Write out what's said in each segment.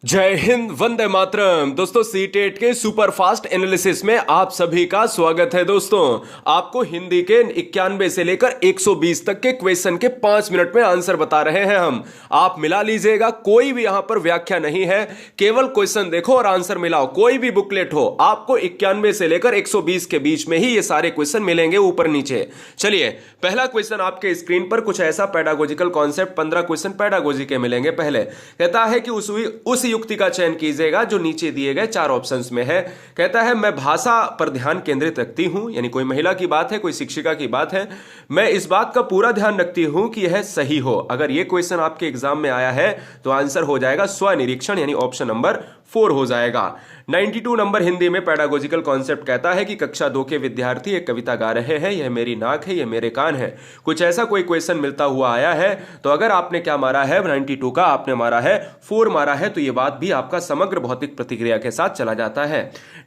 जय हिंद, वंदे मातरम। दोस्तों, सीटेट के सुपर फास्ट एनालिसिस में आप सभी का स्वागत है। दोस्तों, आपको हिंदी के 91 से लेकर 120 तक के क्वेश्चन के 5 मिनट में आंसर बता रहे हैं हम। आप मिला लीजिएगा, कोई भी यहां पर व्याख्या नहीं है, केवल क्वेश्चन देखो और आंसर मिलाओ। कोई भी बुकलेट हो, आपको 91 से लेकर 120 के बीच में ही ये सारे क्वेश्चन मिलेंगे, ऊपर नीचे। चलिए, पहला क्वेश्चन आपके स्क्रीन पर कुछ ऐसा पेडागोजिकल कॉन्सेप्ट, 15 क्वेश्चन पेडागोजी के मिलेंगे। पहले कहता है कि उस युक्ति का चयन कीजिएगा जो नीचे दिए गए 4 ऑप्शंस में है। कहता है, मैं भाषा पर ध्यान केंद्रित रखती हूं, यानी कोई महिला की बात है, कोई शिक्षिका की बात है। मैं इस बात का पूरा ध्यान रखती हूं कि यह सही हो। अगर यह क्वेश्चन आपके एग्जाम में आया है तो आंसर हो जाएगा स्वनिरीक्षण, यानी ऑप्शन नंबर 4 हो जाएगा। 92 नंबर हिंदी में पेडागोजिकल कॉन्सेप्ट कहता है कि कक्षा 2 के विद्यार्थी एक कविता गा रहे हैं, यह मेरी नाक है, यह मेरे कान है। कुछ ऐसा कोई क्वेश्चन मिलता हुआ आया है तो अगर आपने क्या मारा है, 92 का आपने मारा है 4 मारा है, तो यह बात भी आपका समग्र भौतिक प्रतिक्रिया के साथ चला जाता है।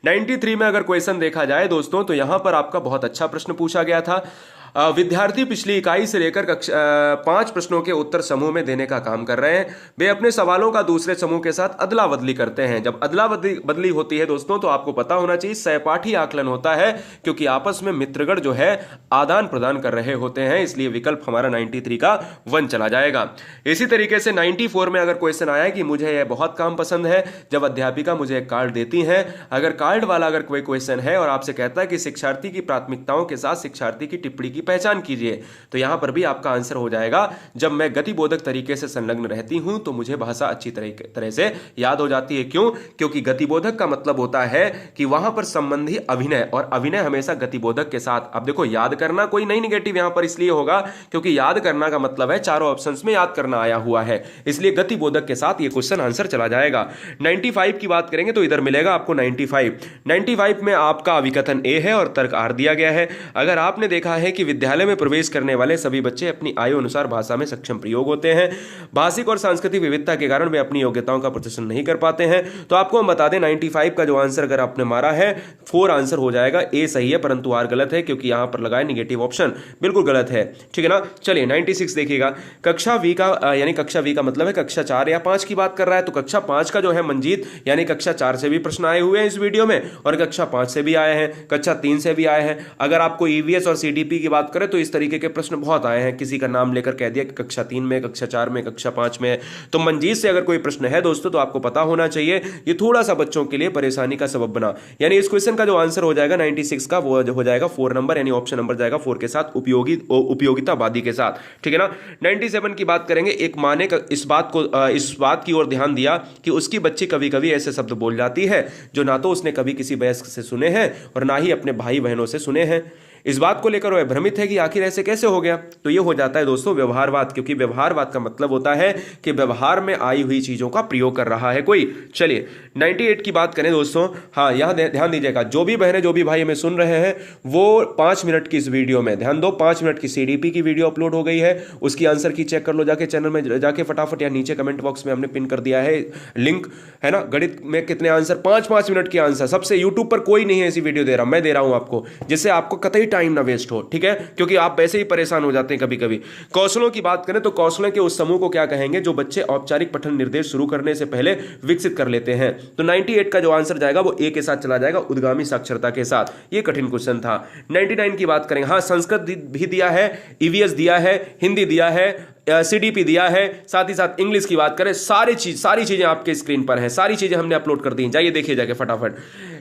93 में अगर क्वेश्चन देखा जाए दोस्तों, तो यहां पर आपका बहुत अच्छा प्रश्न पूछा गया था। विद्यार्थी पिछली इकाई से लेकर 5 प्रश्नों के उत्तर समूह में देने का काम कर रहे हैं। वे अपने सवालों का दूसरे समूह के साथ अदला बदली करते हैं। जब अदला बदली होती है दोस्तों, तो आपको पता होना चाहिए सहपाठी आकलन होता है, क्योंकि आपस में मित्रगण जो है आदान प्रदान कर रहे होते हैं। इसलिए विकल्प हमारा 93 का 1 चला जाएगा। इसी तरीके से 94 में अगर क्वेश्चन आया कि मुझे यह बहुत काम पसंद है, जब अध्यापिका मुझे एक कार्ड देती है। अगर कार्ड वाला अगर कोई क्वेश्चन है और आपसे कहता है कि शिक्षार्थी की प्राथमिकताओं के साथ शिक्षार्थी की टिप्पणी की पहचान कीजिए, तो यहां पर भी आपका आंसर हो जाएगा, जब मैं गतिबोधक तरीके से संलग्न रहती हूं तो मुझे भाषा अच्छी तरह से याद हो जाती है। क्यों? क्योंकि गतिबोधक का मतलब होता है कि वहां पर संबंधी अभिनय, और अभिनय हमेशा गतिबोधक के साथ। अब देखो, याद करना कोई नहीं निगेटिव यहां पर इसलिए होगा क्योंकि याद करना का मतलब है चारों ऑप्शंस में याद करना आया हुआ है, इसलिए गतिबोधक के साथ यह क्वेश्चन आंसर चला जाएगा। 95 की बात करेंगे तो इधर मिलेगा आपको 95 में आपका अभिकथन ए है और तर्क आर दिया गया है। अगर आपने देखा है कि विद्यालय में प्रवेश करने वाले सभी बच्चे अपनी आयु अनुसार भाषा में सक्षम प्रयोग होते हैं, भाषिक और सांस्कृतिक विविधता के कारण वे अपनी योग्यताओं का प्रदर्शन नहीं कर पाते हैं, तो आपको हम बता दें 95 का जो आंसर अगर आपने मारा है 4 आंसर हो जाएगा। ए सही है परंतु आर गलत है, क्योंकि यहां पर लगाए निगेटिव ऑप्शन, बिल्कुल गलत है। ठीक है ना। चलिए 96 देखिएगा। कक्षा वी का, यानी कक्षा वी का मतलब है कक्षा 4 या 5 की बात कर रहा है, तो कक्षा 5 का जो है मंजीत, यानी कक्षा 4 से भी प्रश्न आए हुए हैं इस वीडियो में, और कक्षा 5 से भी आए हैं, कक्षा 3 से भी आए हैं। अगर आपको ईवीएस और सीडीपी की बात करें तो इस तरीके के प्रश्न बहुत आए हैं। किसी का नाम लेकर कह दिया कि कक्षा 3 में, कक्षा 4 में, कक्षा 5 में। तो मंजीत से अगर कोई प्रश्न है दोस्तों तो आपको पता होना चाहिए। ये थोड़ा सा बच्चों के लिए परेशानी का सबब बना, यानी इस क्वेश्चन का जो आंसर हो जाएगा 96 का, वो हो जाएगा 4 नंबर, यानी ऑप्शन नंबर जाएगा 4 के साथ, उपयोगितावादी के साथ। ठीक है ना। 97 की बात करेंगे। एक माँ ने इस बात की ओर ध्यान दिया कि उसकी बच्ची कभी कभी ऐसे शब्द बोल जाती है जो ना तो उसने कभी किसी वयस्क से सुने हैं और ना ही अपने भाई बहनों से सुने हैं। इस बात को लेकर वह भ्रमित है कि आखिर ऐसे कैसे हो गया। तो यह हो जाता है दोस्तों व्यवहारवाद, क्योंकि व्यवहारवाद का मतलब होता है कि व्यवहार में आई हुई चीजों का प्रयोग कर रहा है कोई। चलिए 98 की बात करें दोस्तों। हाँ, यहां ध्यान दीजिएगा, जो भी बहनें, जो भी भाई हमें सुन रहे हैं, वो 5 मिनट की इस वीडियो में ध्यान दो। 5 मिनट की सीडीपी की वीडियो अपलोड हो गई है, उसकी आंसर की चेक कर लो जाके चैनल में जाके फटाफट, या नीचे कमेंट बॉक्स में हमने पिन कर दिया है लिंक, है ना। गणित में कितने आंसर, 5-5 मिनट की आंसर, सबसे यूट्यूब पर कोई नहीं है ऐसी वीडियो दे रहा, मैं दे रहा हूं आपको, जिससे आपको कतई टाइम ना वेस्ट हो। ठीक है, क्योंकि आप वैसे ही परेशान हो जाते हैं कभी कभी। कौशलों की बात करें तो कौशलों के उस समूह को क्या कहेंगे जो बच्चे औपचारिक पठन निर्देश शुरू करने से पहले विकसित कर लेते हैं। तो 98 का जो आंसर जाएगा वो ए के साथ चला जाएगा, उद्गामी साक्षरता के साथ। ये कठिन क्वेश्चन था। 99 की बात करें। हाँ, संस्कृत भी दिया है, ईवीएस दिया है, हिंदी दिया है, सीडीपी दिया है, साथ ही साथ इंग्लिश की बात करें, सारी चीजें आपके स्क्रीन पर हैं, सारी चीजें हमने अपलोड कर दी। जाइए देखिए जाके फटाफट।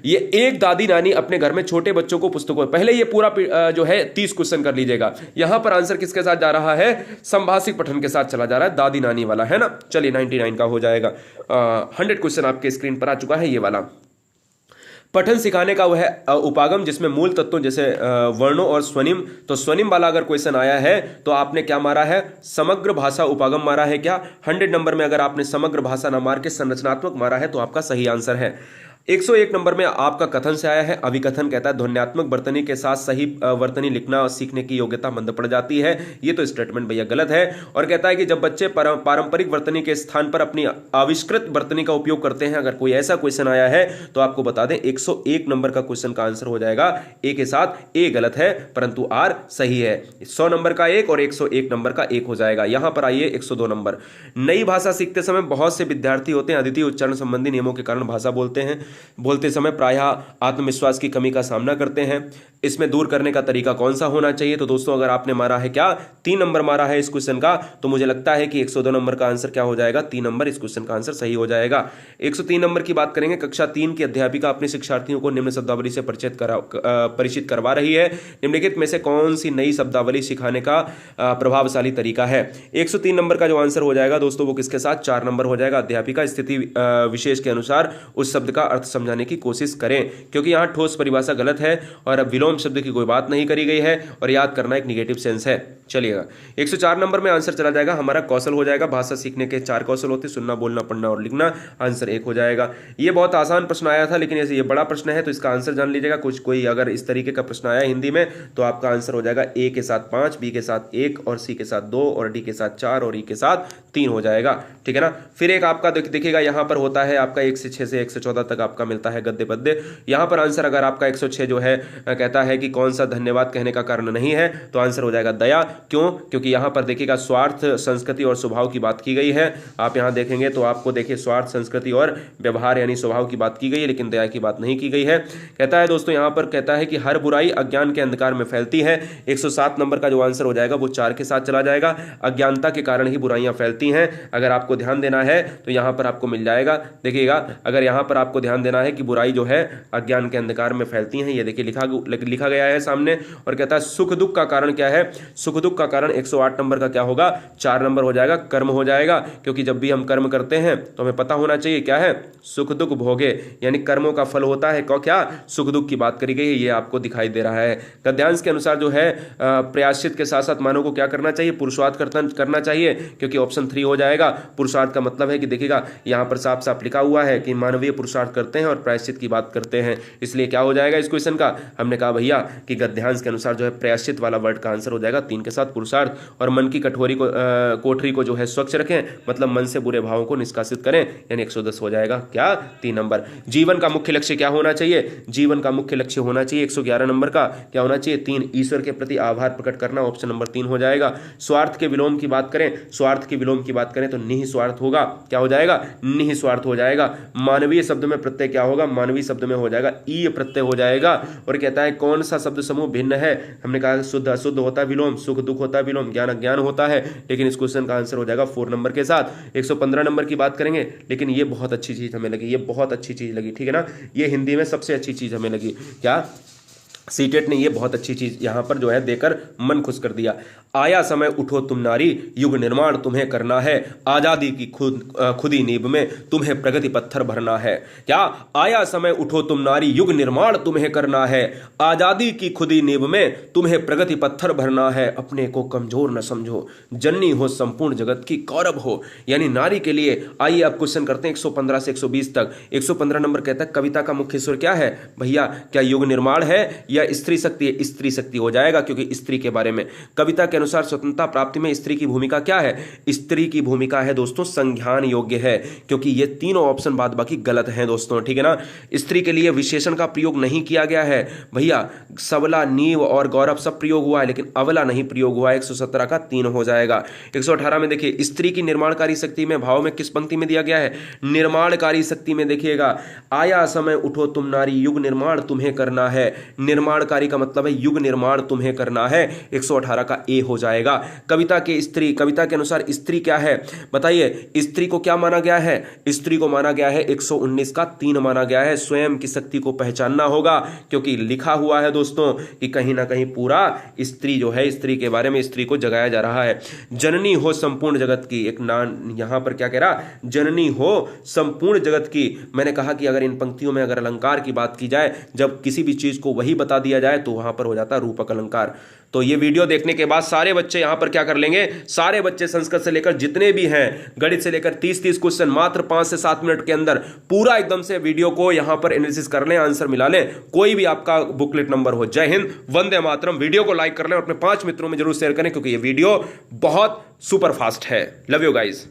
ये एक दादी नानी अपने घर में छोटे बच्चों को पुस्तकों, पहले ये पूरा जो है 30 क्वेश्चन कर लीजिएगा। यहां पर आंसर किसके साथ जा रहा है, संभाषिक पठन के साथ चला जा रहा है, दादी नानी वाला, है ना। चलिए 99 का हो जाएगा। 100 क्वेश्चन आपके स्क्रीन पर आ चुका है, ये वाला। पठन सिखाने का वह उपागम जिसमें मूल तत्वों जैसे वर्णों और स्वनिम, तो स्वनिम वाला अगर क्वेश्चन आया है तो आपने क्या मारा है, समग्र भाषा उपागम मारा है क्या। 100 नंबर में अगर आपने समग्र भाषा ना मार के संरचनात्मक मारा है तो आपका सही आंसर है। 101 नंबर में आपका कथन से आया है। अभिकथन कहता है ध्वन्यात्मक वर्तनी के साथ सही वर्तनी लिखना और सीखने की योग्यता मंद पड़ जाती है। ये तो स्टेटमेंट भैया गलत है। और कहता है कि जब बच्चे पारंपरिक वर्तनी के स्थान पर अपनी आविष्कृत वर्तनी का उपयोग करते हैं, अगर कोई ऐसा क्वेश्चन आया है तो आपको बता दें 101 नंबर का क्वेश्चन का आंसर हो जाएगा ए के साथ। ए गलत है परंतु आर सही है। 100 नंबर का एक और 101 नंबर का एक हो जाएगा। यहां पर आइए 102 नंबर। नई भाषा सीखते समय बहुत से विद्यार्थी होते हैं अद्वितीय उच्चारण संबंधी नियमों के कारण भाषा बोलते समय प्रायः आत्मविश्वास की कमी का सामना करते हैं। इसमें दूर करने का तरीका कौन सा होना चाहिए? तो दोस्तों अगर आपने मारा है क्या 3 नंबर मारा है इस क्वेश्चन का, तो मुझे लगता है कि 102 नंबर का आंसर क्या हो जाएगा? 3 नंबर इस क्वेश्चन का आंसर सही हो जाएगा। 103 नंबर की बात करेंगे। कक्षा 3 की अध्यापिका अपने शिक्षार्थियों को निम्न शब्दावली से परिचित करवा रही है। निम्नलिखित में से कौन सी नई शब्दावली सिखाने का प्रभावशाली तरीका है? 103 नंबर का जो आंसर हो जाएगा दोस्तों वो किसके साथ? 4 नंबर हो जाएगा। अध्यापिका स्थिति विशेष के अनुसार उस शब्द का अर्थ समझाने की कोशिश करें, क्योंकि यहां ठोस परिभाषा गलत है और अब विलोम शब्द की कोई बात नहीं करी गई है और याद करना एक निगेटिव सेंस है। चलिएगा 104 नंबर में आंसर चला जाएगा। हमारा कौशल हो जाएगा। भाषा सीखने के 4 कौशल होते, सुनना, बोलना, पढ़ना और लिखना। आंसर 1 हो जाएगा। ये बहुत आसान प्रश्न आया था, लेकिन ये बड़ा प्रश्न है तो इसका आंसर जान लीजिएगा। कोई अगर इस तरीके का प्रश्न आया हिंदी में तो आपका आंसर हो जाएगा ए के साथ 5, बी के साथ 1 और सी के साथ 2 और डी के साथ 4 और ई के साथ 3 हो जाएगा। ठीक है ना। फिर एक आपका देखिएगा यहाँ पर होता है आपका 1 से 6 से 114 तक आपका मिलता है गद्य पद्य। यहाँ पर आंसर अगर आपका 106 जो है कहता है कि कौन सा धन्यवाद कहने का कारण नहीं है, तो आंसर हो जाएगा दया। क्यों? क्योंकि यहाँ पर देखिएगा स्वार्थ, संस्कृति और स्वभाव की बात की गई है। आप यहाँ देखेंगे तो आपको देखिए स्वार्थ, संस्कृति और व्यवहार यानी स्वभाव की बात की गई है, लेकिन दया की बात नहीं की गई है। कहता है दोस्तों यहाँ पर कहता है कि हर बुराई अज्ञान के अंधकार में फैलती है। 107 नंबर का जो आंसर हो जाएगा वो 4 के साथ चला जाएगा। अज्ञानता के कारण ही बुराइयां फैलती हैं। अगर आपको ध्यान देना है तो यहाँ पर आपको मिल जाएगा। देखिएगा अगर यहाँ पर आपको ध्यान देना है कि बुराई जो है अज्ञान के अंधकार में फैलती हैं, ये देखिए लिखा गया है सामने। और कहता है सुख दुख का कारण क्या है? सुख दुख का कारण 108 नंबर का क्या होगा? 4 नंबर हो जाएगा, कर्म हो जाएगा। क्योंकि जब भी हम कर्म करते हैं तो हमें पता होना चाहिए क्या है? सुख दुख भोगे, यानी कर्मों का फल होता है क्या? सुख दुख की बात करी गई है, ये आपको दिखाई दे रहा है। गद्यांश के अनुसार जो है प्रयाश्चित के साथ साथ मानव को क्या करना चाहिए? पुरुषार्थ करना चाहिए, क्योंकि ऑप्शन 3 हो जाएगा। पुरुषार्थ का मतलब है कि देखिएगा यहाँ पर साफ साफ लिखा हुआ है कि मानवीय पुरुषार्थ करते हैं और प्रायश्चित की बात करते हैं, इसलिए क्या हो जाएगा इस क्वेश्चन का? हमने कहा भैया कि गद्यांश के अनुसार जो है प्रयाश्चित वाला वर्ड का आंसर हो जाएगा 3 के साथ पुरुषार्थ। और मन की कोठरी को जो है स्वच्छ रखें, मतलब मन से बुरे भावों को निष्कासित करें, यानी 110 हो जाएगा क्या? 3 नंबर। जीवन का मुख्य लक्ष्य क्या होना चाहिए? जीवन का मुख्य लक्ष्य होना चाहिए 111 नंबर का क्या होना चाहिए? 3, ईश्वर के प्रति आभार प्रकट करना। ऑप्शन नंबर 3 हो जाएगा। स्वार्थ के विलोम की बात करें, स्वार्थ के विलोम की बात करें तो निःस्वार्थ होगा। क्या हो जाएगा? निःस्वार्थ हो जाएगा। मानवीय शब्द में प्रत्यय क्या होगा? मानवीय शब्द में हो जाएगा ई प्रत्यय हो जाएगा। और कहता है कौन सा शब्द समूह भिन्न है? हमने कहा शुद्ध अशुद्ध होता है विलोम, सुख दुख होता है विलोम, ज्ञान अज्ञान होता है, लेकिन इस क्वेश्चन का आंसर हो जाएगा 4 नंबर के साथ। 115 नंबर की बात करेंगे, लेकिन ये बहुत अच्छी चीज हमें लगी, ये बहुत अच्छी चीज लगी। ठीक है ना। ये हिंदी में सबसे अच्छी चीज हमें लगी। क्या? सीटेट ने ये बहुत अच्छी चीज यहां पर जो है देकर मन खुश कर दिया। आया समय उठो तुम नारी, युग निर्माण तुम्हें करना है, आजादी की खुदी नींव में तुम्हें प्रगति पत्थर भरना है। क्या? आया समय उठो तुम नारी, युग निर्माण तुम्हें करना है, आजादी की खुदी नींव में तुम्हें प्रगति पत्थर भरना है, अपने को कमजोर न समझो, जननी हो संपूर्ण जगत की कौरव हो। यानी नारी के लिए। आइए अब क्वेश्चन करते हैं 115 से 120 तक। 115 नंबर कहता है कविता का मुख्य स्वर क्या है? भैया क्या युग निर्माण है या स्त्री शक्ति है? स्त्री शक्ति हो जाएगा, क्योंकि स्त्री के बारे में। कविता के अनुसार स्वतंत्रता प्राप्ति में स्त्री की भूमिका क्या है? स्त्री की भूमिका है दोस्तों संज्ञान योग्य है, क्योंकि ये तीनों ऑप्शन बाद बाकी गलत हैं दोस्तों। ठीक है ना। स्त्री के लिए विशेषण का प्रयोग नहीं किया गया है भैया। सबला, नीव और गौरव सब प्रयोग हुआ है, लेकिन अवला नहीं प्रयोग हुआ। 117 का 3 हो जाएगा। 118 में देखिए स्त्री की निर्माणकारी शक्ति में भाव में किस पंक्ति में दिया गया है? निर्माणकारी शक्ति में। देखिएगा आया समय उठो तुम नारी, युग निर्माण तुम्हें करना है। निर्माणकारी का मतलब है युग निर्माण तुम्हें करना है। 118 का ए हो जाएगा। कविता के अनुसार स्त्री क्या है बताइए? स्त्री को क्या माना गया है? स्त्री को माना गया है 119 का 3 माना गया है। स्वयं की शक्ति को पहचानना होगा, क्योंकि लिखा हुआ है दोस्तों कि कहीं ना कहीं पूरा स्त्री जो है, स्त्री के बारे में स्त्री को जगाया जा रहा है। जननी हो संपूर्ण जगत की, एक नान यहां पर क्या कह रहा? जननी हो संपूर्ण जगत की। मैंने कहा कि अगर इन पंक्तियों में अगर अलंकार की बात की जाए, जब किसी भी चीज को वही बता बता दिया जाए तो वहां पर हो जाता है रूपक अलंकार। तो ये वीडियो देखने के बाद सारे बच्चे यहां पर क्या कर लेंगे, सारे बच्चे संस्कृत से लेकर जितने भी हैं, गणित से लेकर 30-30 क्वेश्चन मात्र 5 से 7 मिनट के अंदर पूरा एकदम से वीडियो को यहां पर एनालिसिस कर लें, आंसर मिला लें, कोई भी आपका बुकलेट नंबर हो। जय हिंद, वंदे मातरम। वीडियो को लाइक कर लें और अपने 5 मित्रों में जरूर शेयर करें क्योंकि ये वीडियो बहुत सुपर फास्ट है। Love you guys.